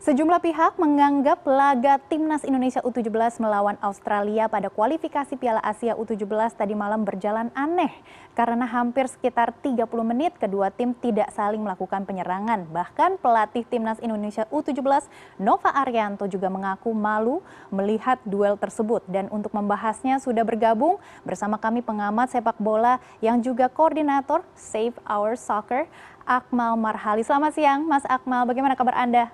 Sejumlah pihak menganggap laga Timnas Indonesia U17 melawan Australia pada kualifikasi Piala Asia U17 tadi malam berjalan aneh karena hampir sekitar 30 menit kedua tim tidak saling melakukan penyerangan. Bahkan pelatih Timnas Indonesia U17 Nova Arianto juga mengaku malu melihat duel tersebut. Dan untuk membahasnya sudah bergabung bersama kami pengamat sepak bola yang juga koordinator Save Our Soccer, Akmal Marhali. Selamat siang Mas Akmal, bagaimana kabar Anda?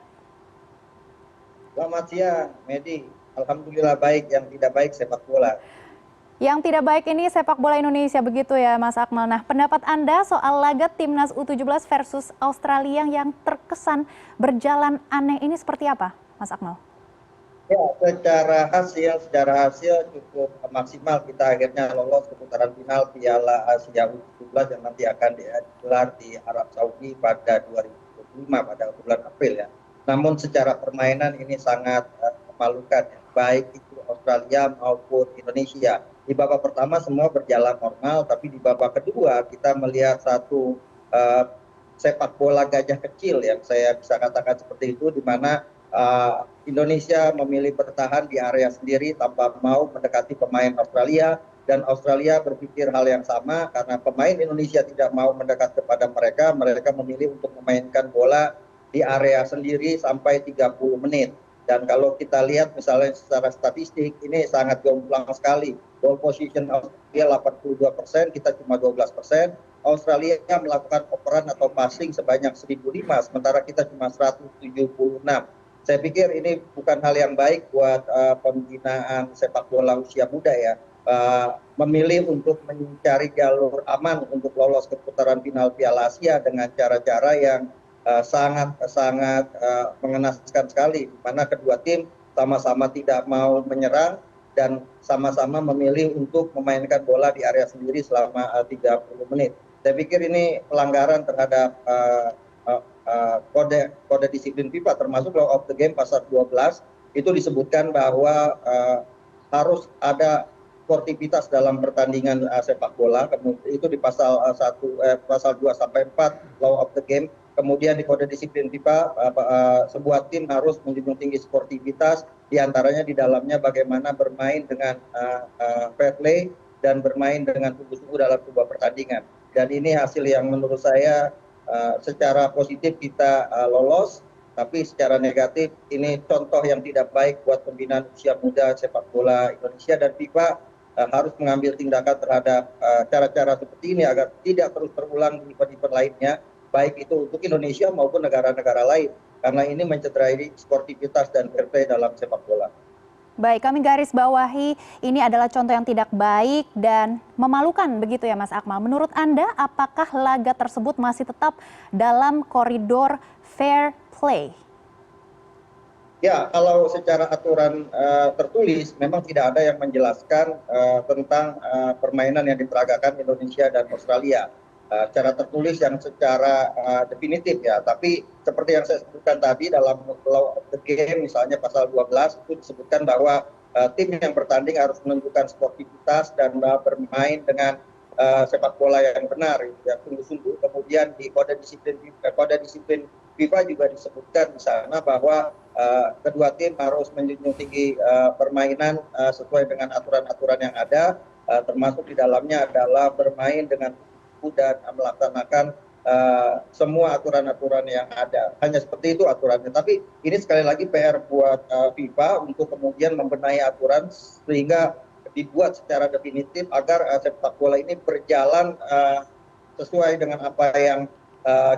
Selamat siang, Medi. Alhamdulillah baik, yang tidak baik sepak bola. Yang tidak baik ini sepak bola Indonesia, begitu ya Mas Akmal. Nah, pendapat Anda soal laga Timnas U17 versus Australia yang terkesan berjalan aneh ini seperti apa, Mas Akmal? Ya, secara hasil cukup maksimal, kita akhirnya lolos ke putaran final Piala Asia U17 yang nanti akan digelar di Arab Saudi pada 2025 pada bulan April ya. Namun secara permainan ini sangat memalukan, baik itu Australia maupun Indonesia. Di babak pertama semua berjalan normal, tapi di babak kedua kita melihat satu sepak bola gajah kecil yang saya bisa katakan seperti itu, di mana Indonesia memilih bertahan di area sendiri tanpa mau mendekati pemain Australia, dan Australia berpikir hal yang sama karena pemain Indonesia tidak mau mendekat kepada mereka, mereka memilih untuk memainkan bola di area sendiri sampai 30 menit. Dan kalau kita lihat misalnya secara statistik ini sangat jomplang sekali. Ball position Australia 82%, kita cuma 12%. Australia melakukan operan atau passing sebanyak 1.005, sementara kita cuma 176. Saya pikir ini bukan hal yang baik buat pembinaan sepak bola usia muda ya. Memilih untuk mencari jalur aman untuk lolos ke putaran final Piala Asia dengan cara-cara yang sangat mengenaskan sekali, di mana kedua tim sama-sama tidak mau menyerang dan sama-sama memilih untuk memainkan bola di area sendiri selama 30 menit. Saya pikir ini pelanggaran terhadap kode disiplin FIFA, termasuk law of the game pasal 12 itu disebutkan bahwa harus ada sportivitas dalam pertandingan sepak bola. Kemudian itu di pasal 2 sampai 4 law of the game. Kemudian di kode disiplin FIFA sebuah tim harus menjunjung tinggi sportivitas, diantaranya di dalamnya bagaimana bermain dengan fair play dan bermain dengan sungguh-sungguh dalam sebuah pertandingan. Dan ini hasil yang menurut saya secara positif kita lolos, tapi secara negatif ini contoh yang tidak baik buat pembinaan usia muda sepak bola Indonesia, dan FIFA harus mengambil tindakan terhadap cara-cara seperti ini agar tidak terus terulang di event-event lainnya, baik itu untuk Indonesia maupun negara-negara lain, karena ini mencederai sportivitas dan fair play dalam sepak bola. Baik, kami garis bawahi ini adalah contoh yang tidak baik dan memalukan, begitu ya Mas Akmal. Menurut Anda, apakah laga tersebut masih tetap dalam koridor fair play? Ya, kalau secara aturan tertulis memang tidak ada yang menjelaskan tentang permainan yang diperagakan Indonesia dan Australia. Secara tertulis yang secara definitif ya, tapi seperti yang saya sebutkan tadi dalam law of the game misalnya pasal 12 itu disebutkan bahwa tim yang bertanding harus menunjukkan sportivitas dan bermain dengan sepak bola yang benar, yang sungguh-sungguh. Kemudian di kode disiplin FIFA juga disebutkan di sana bahwa kedua tim harus menjunjung tinggi permainan sesuai dengan aturan-aturan yang ada, termasuk di dalamnya adalah bermain dengan dan melaksanakan semua aturan-aturan yang ada. Hanya seperti itu aturannya. Tapi ini sekali lagi PR buat FIFA untuk kemudian membenahi aturan sehingga dibuat secara definitif agar sepak bola ini berjalan sesuai dengan apa yang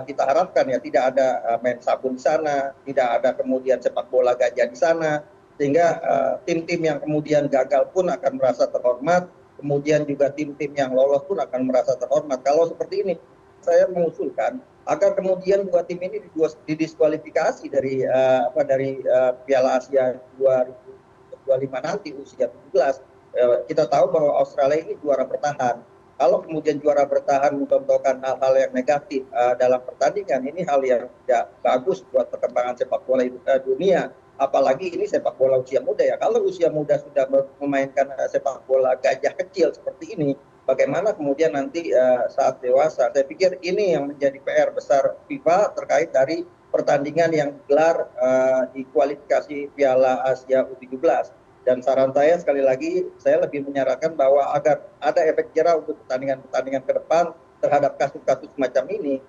kita harapkan ya. Tidak ada main sabun di sana, tidak ada kemudian sepak bola gajah di sana, sehingga tim-tim yang kemudian gagal pun akan merasa terhormat. Kemudian juga tim-tim yang lolos pun akan merasa terhormat. Kalau seperti ini, saya mengusulkan agar kemudian dua tim ini didiskualifikasi dari Piala Asia 2025 nanti usia 17. Kita tahu bahwa Australia ini juara bertahan. Kalau kemudian juara bertahan mencontohkan hal-hal yang negatif dalam pertandingan, ini hal yang tidak bagus buat perkembangan sepak bola dunia. Apalagi ini sepak bola usia muda ya. Kalau usia muda sudah memainkan sepak bola gajah kecil seperti ini, bagaimana kemudian nanti saat dewasa? Saya pikir ini yang menjadi PR besar FIFA terkait dari pertandingan yang digelar di kualifikasi Piala Asia U17. Dan saran saya sekali lagi, saya lebih menyarankan bahwa agar ada efek jerah untuk pertandingan-pertandingan ke depan terhadap kasus-kasus semacam ini,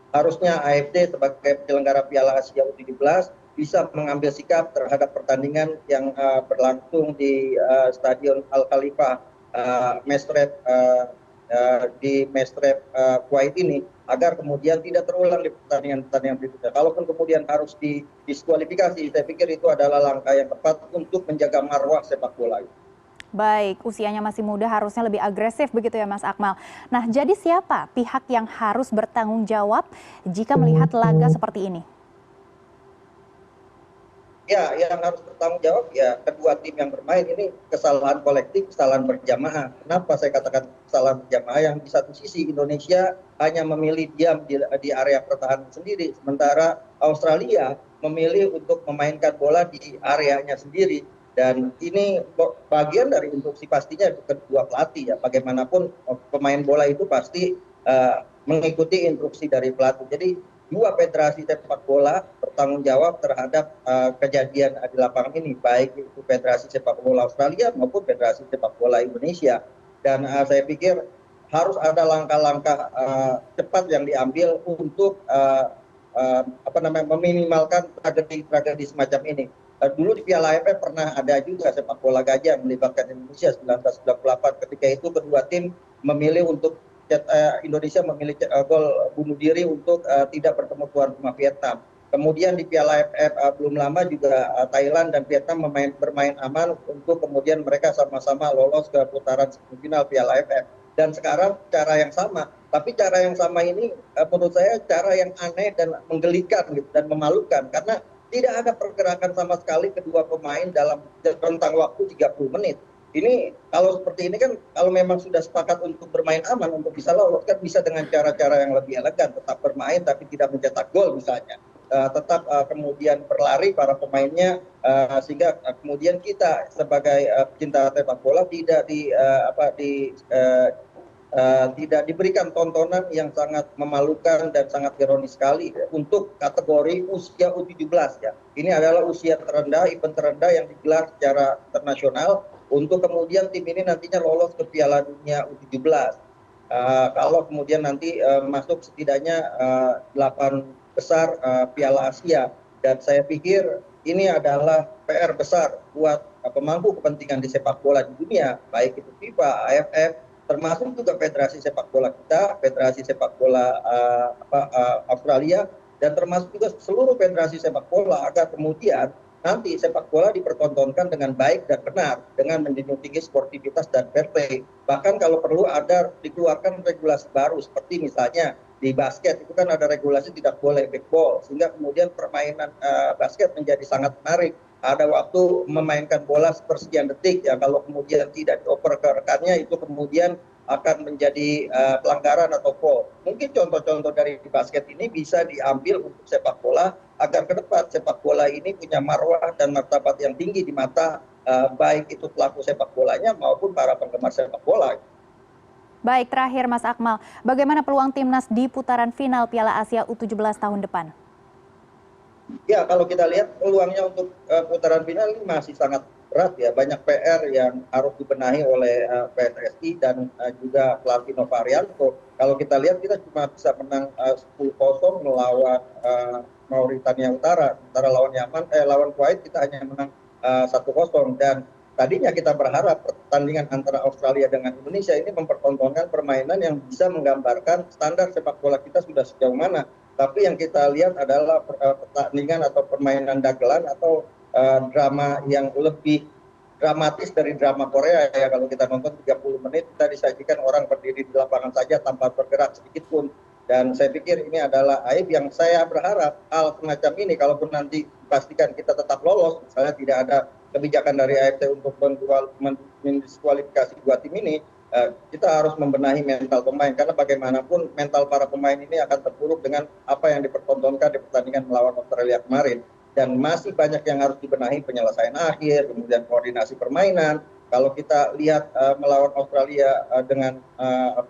harusnya AFC sebagai penyelenggara Piala Asia U17 bisa mengambil sikap terhadap pertandingan yang berlangsung di Stadion Al Khalifah Mesret di Mesret Kuwait ini, agar kemudian tidak terulang di pertandingan-pertandingan berikutnya. Kalaupun kemudian harus didiskualifikasi, saya pikir itu adalah langkah yang tepat untuk menjaga marwah sepak bola. Baik, usianya masih muda harusnya lebih agresif begitu ya Mas Akmal. Nah, jadi siapa pihak yang harus bertanggung jawab jika melihat laga seperti ini? Ya, yang harus bertanggung jawab ya kedua tim yang bermain. Ini kesalahan kolektif, kesalahan berjamaah. Kenapa saya katakan kesalahan berjamaah? Yang di satu sisi Indonesia hanya memilih diam di area pertahanan sendiri, sementara Australia memilih untuk memainkan bola di areanya sendiri. Dan ini bagian dari instruksi pastinya kedua pelatih ya. Bagaimanapun pemain bola itu pasti mengikuti instruksi dari pelatih. Jadi dua federasi sepak bola bertanggung jawab terhadap kejadian di lapangan ini, baik itu Federasi Sepak Bola Australia maupun Federasi Sepak Bola Indonesia. Dan saya pikir harus ada langkah-langkah cepat yang diambil untuk meminimalkan tragedi semacam ini. Dulu di Piala AFF pernah ada juga sepak bola gajah yang melibatkan Indonesia 1998. Ketika itu kedua tim memilih untuk Indonesia memilih gol bunuh diri untuk tidak bertemu tuan rumah Vietnam. Kemudian di Piala AFF belum lama juga Thailand dan Vietnam bermain aman untuk kemudian mereka sama-sama lolos ke putaran semifinal Piala AFF. Dan sekarang cara yang sama, tapi cara yang sama ini menurut saya cara yang aneh dan menggelikan gitu, dan memalukan, karena tidak ada pergerakan sama sekali kedua pemain dalam rentang waktu 30 menit. Ini kalau seperti ini kan, kalau memang sudah sepakat untuk bermain aman, untuk bisa lolos, kan bisa dengan cara-cara yang lebih elegan, tetap bermain tapi tidak mencetak gol misalnya. Tetap kemudian berlari para pemainnya, sehingga kemudian kita sebagai pecinta sepak bola tidak diberikan tontonan yang sangat memalukan dan sangat ironis sekali ya, untuk kategori usia U17 ya. Ini adalah usia terendah, event terendah yang digelar secara internasional untuk kemudian tim ini nantinya lolos ke Piala Dunia U17. Kalau kemudian nanti masuk setidaknya 8 besar Piala Asia, dan saya pikir ini adalah PR besar buat pemangku kepentingan di sepak bola di dunia, baik itu FIFA, AFF, termasuk juga Federasi Sepak Bola kita, Federasi Sepak Bola Australia, dan termasuk juga seluruh federasi sepak bola, agar kemudian nanti sepak bola dipertontonkan dengan baik dan benar, dengan menjunjung tinggi sportivitas dan fair play. Bahkan kalau perlu ada dikeluarkan regulasi baru, seperti misalnya di basket itu kan ada regulasi tidak boleh backball, sehingga kemudian permainan basket menjadi sangat menarik. Ada waktu memainkan bola sepersekian detik ya, kalau kemudian tidak dioper ke rekannya itu kemudian akan menjadi pelanggaran atau foul. Mungkin contoh-contoh dari basket ini bisa diambil untuk sepak bola, agar ke depan sepak bola ini punya marwah dan martabat yang tinggi di mata baik itu pelaku sepak bolanya maupun para penggemar sepak bola. Baik, terakhir Mas Akmal, bagaimana peluang timnas di putaran final Piala Asia U17 tahun depan? Ya, kalau kita lihat peluangnya untuk putaran final ini masih sangat berat ya. Banyak PR yang harus dibenahi oleh PSSI dan juga pelatih Novarianto. Kalau kita lihat, kita cuma bisa menang 10-0 melawan Mauritania Utara. Sementara lawan Kuwait kita hanya menang 1-0. Dan tadinya kita berharap pertandingan antara Australia dengan Indonesia ini mempertontonkan permainan yang bisa menggambarkan standar sepak bola kita sudah sejauh mana. Tapi yang kita lihat adalah pertandingan atau permainan dagelan atau drama yang lebih dramatis dari drama Korea ya. Kalau kita nonton 30 menit, kita disajikan orang berdiri di lapangan saja tanpa bergerak sedikit pun. Dan saya pikir ini adalah aib yang saya berharap hal semacam ini, kalaupun nanti dipastikan kita tetap lolos, misalnya tidak ada kebijakan dari AFC untuk mendiskualifikasi dua tim ini, kita harus membenahi mental pemain, karena bagaimanapun mental para pemain ini akan terpuruk dengan apa yang dipertontonkan di pertandingan melawan Australia kemarin. Dan masih banyak yang harus dibenahi, penyelesaian akhir, kemudian koordinasi permainan. Kalau kita lihat melawan Australia dengan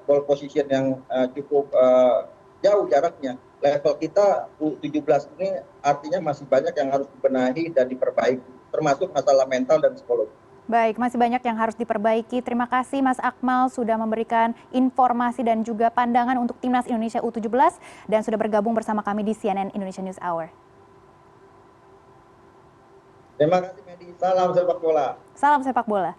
ball position yang cukup jauh jaraknya, level kita U17 ini artinya masih banyak yang harus dibenahi dan diperbaiki, termasuk masalah mental dan psikologi. Baik, masih banyak yang harus diperbaiki. Terima kasih Mas Akmal sudah memberikan informasi dan juga pandangan untuk Timnas Indonesia U17 dan sudah bergabung bersama kami di CNN Indonesia News Hour. Terima kasih Medi, salam sepak bola. Salam sepak bola.